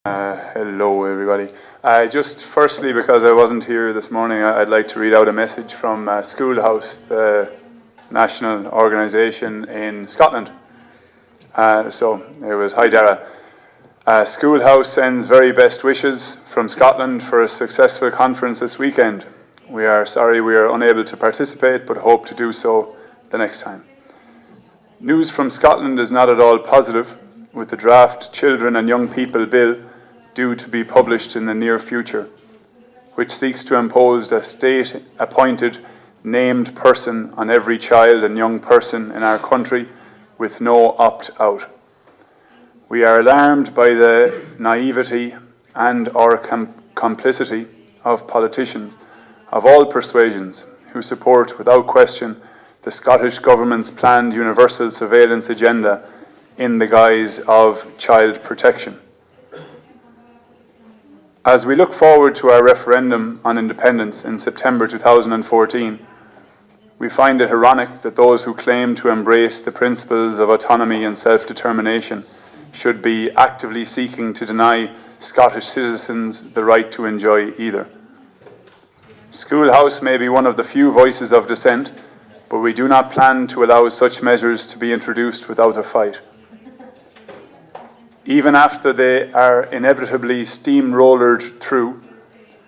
Hello everybody. Just firstly, because I wasn't here this morning, I'd like to read out a message from Schoolhouse, the national organisation in Scotland. So it was, "Hi Daragh. Schoolhouse sends very best wishes from Scotland for a successful conference this weekend. We are sorry we are unable to participate, but hope to do so the next time. News from Scotland is not at all positive, with the draft Children and Young People Bill due to be published in the near future, which seeks to impose a state-appointed named person on every child and young person in our country with no opt-out. We are alarmed by the naivety and/or complicity of politicians of all persuasions who support without question the Scottish Government's planned universal surveillance agenda in the guise of child protection. As we look forward to our referendum on independence in September 2014, we find it ironic that those who claim to embrace the principles of autonomy and self-determination should be actively seeking to deny Scottish citizens the right to enjoy either. Schoolhouse may be one of the few voices of dissent, but we do not plan to allow such measures to be introduced without a fight. Even after they are inevitably steamrollered through,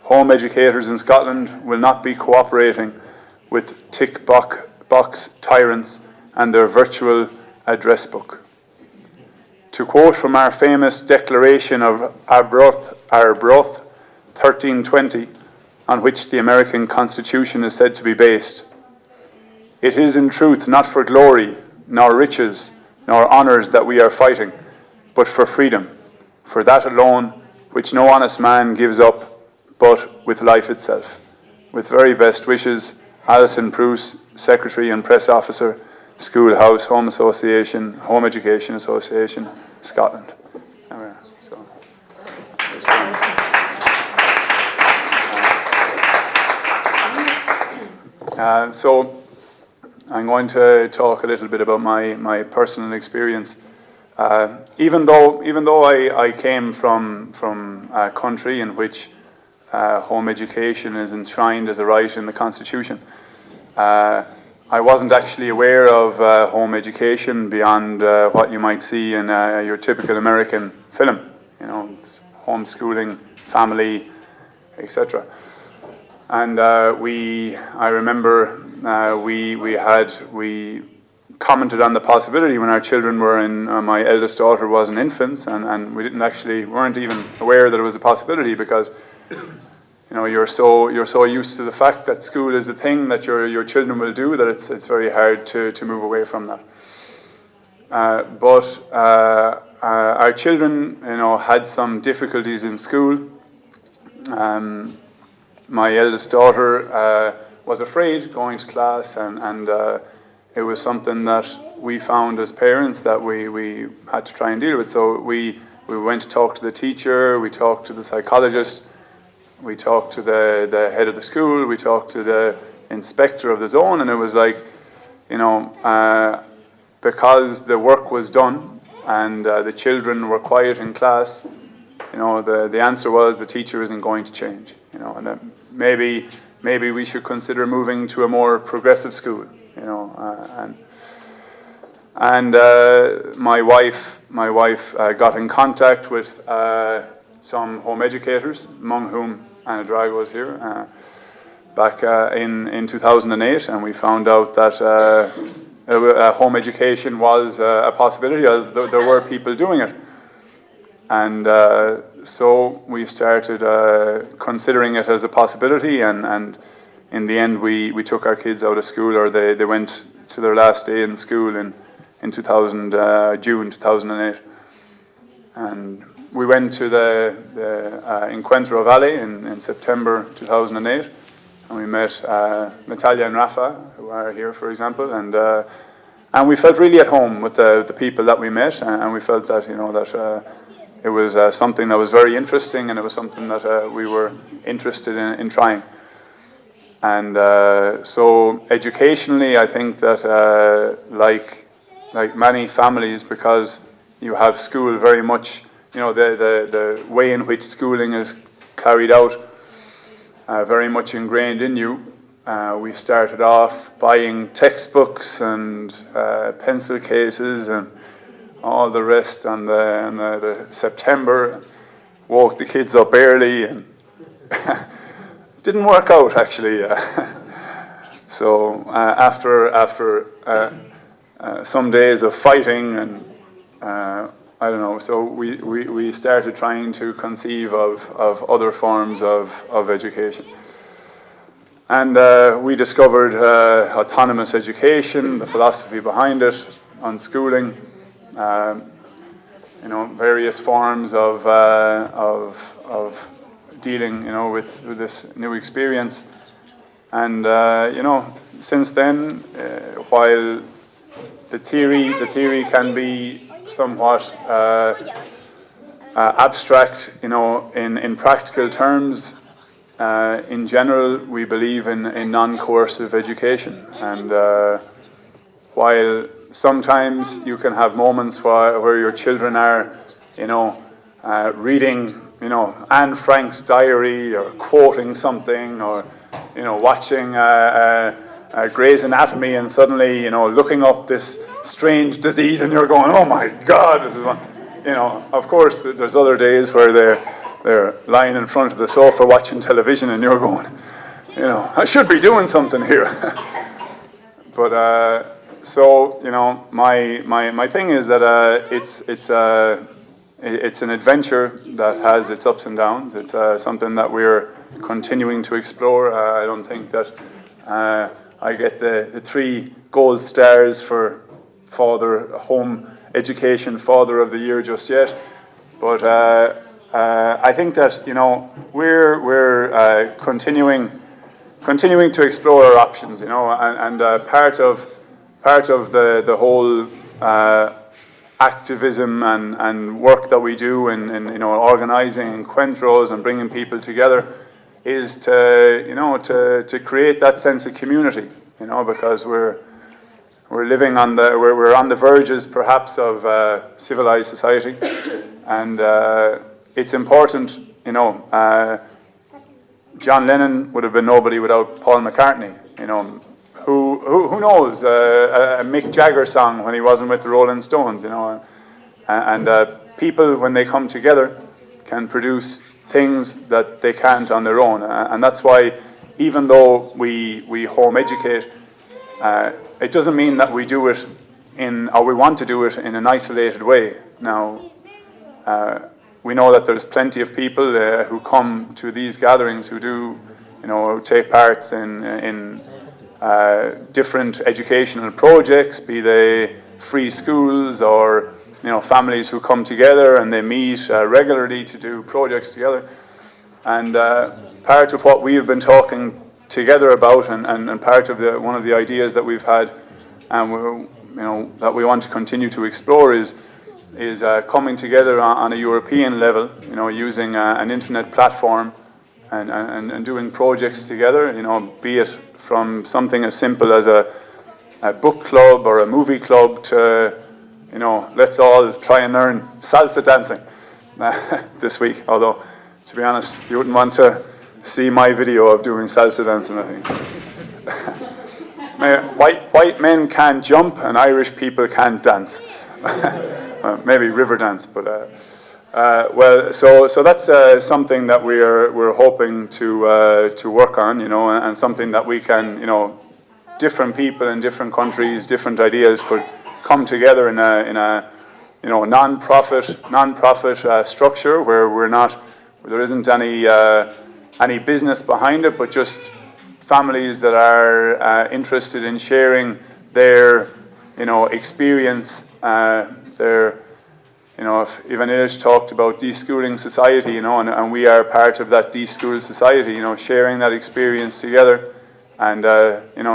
home educators in Scotland will not be cooperating with tick-box tyrants and their virtual address book. To quote from our famous declaration of Arbroath 1320, on which the American Constitution is said to be based, "It is in truth not for glory, nor riches, nor honours that we are fighting, but for freedom, for that alone which no honest man gives up, but with life itself. With very best wishes, Alison Bruce, Secretary and Press Officer, Schoolhouse Home Education Association, Scotland." So I'm going to talk a little bit about my personal experience. Even though I came from a country in which home education is enshrined as a right in the Constitution, I wasn't actually aware of home education beyond what you might see in your typical American film, homeschooling, family, etc. And I remember we commented on the possibility when our children were my eldest daughter was an infant, and we weren't even aware that it was a possibility, because you're so used to the fact that school is the thing that your children will do that it's very hard to move away from that. But our children had some difficulties in school. My eldest daughter was afraid going to class, and it was something that we found as parents that we had to try and deal with. So we went to talk to the teacher, we talked to the psychologist, we talked to the head of the school, we talked to the inspector of the zone, and it was like, because the work was done and the children were quiet in class, the answer was the teacher isn't going to change, and that maybe we should consider moving to a more progressive school, and my wife got in contact with some home educators, among whom Daragh was here, back in 2008, and we found out that home education was a possibility. There were people doing it. And so we started considering it as a possibility, and in the end we took our kids out of school, or they went to their last day in school in June 2008. And we went to the Encuentro Valley in September 2008, and we met Natalia and Rafa, who are here, for example, and we felt really at home with the people that we met, and we felt that it was something that was very interesting, and it was something that we were interested in trying. And so educationally, I think that like many families, because you have school very much the way in which schooling is carried out very much ingrained in you. We started off buying textbooks and pencil cases and all the rest on the September. Woke the kids up early and didn't work out actually. So after some days of fighting and I don't know, so we started trying to conceive of other forms of education. And we discovered autonomous education, the philosophy behind it, unschooling, various forms of dealing, with this new experience. And since then, while the theory can be somewhat abstract, in practical terms. In general, we believe in non-coercive education, and while sometimes you can have moments where your children are, reading, Anne Frank's diary or quoting something, or watching Grey's Anatomy and suddenly, looking up this strange disease, and you're going, oh my God, this is one. Of course, there's other days where they're lying in front of the sofa watching television, and you're going, I should be doing something here. But so my thing is that it's an adventure that has its ups and downs. It's something that we're continuing to explore. I don't think that I get the 3 gold stars for home education father of the year just yet, but I think that we're continuing to explore our options, and part of the whole activism and work that we do in organizing encuentros and bringing people together is to create that sense of community, because we're living we're on the verges perhaps of civilized society, and it's important. John Lennon would have been nobody without Paul McCartney. Who knows a Mick Jagger song when he wasn't with the Rolling Stones? And people, when they come together, can produce things that they can't on their own, and that's why even though we home educate, it doesn't mean that we do it or we want to do it in an isolated way. Now, we know that there's plenty of people who come to these gatherings who do, take parts in different educational projects, be they free schools or families who come together and they meet regularly to do projects together. And part of what we have been talking together about, and part of one of the ideas that we've had, and that we want to continue to explore is coming together on a European level, using an internet platform and doing projects together, be it from something as simple as a book club or a movie club to, let's all try and learn salsa dancing this week. Although, to be honest, you wouldn't want to see my video of doing salsa dancing, I think. White men can't jump and Irish people can't dance. Maybe river dance, but so that's something that we're hoping to work on, and something that we can, different people in different countries, different ideas could come together in a non-profit structure where there isn't any business behind it, but just families that are interested in sharing their experience. If Ivan Illich talked about deschooling society, and we are part of that deschool society, sharing that experience together, and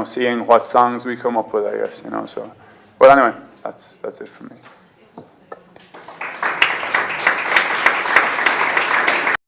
seeing what songs we come up with, I guess, so. Well, anyway, that's it for me.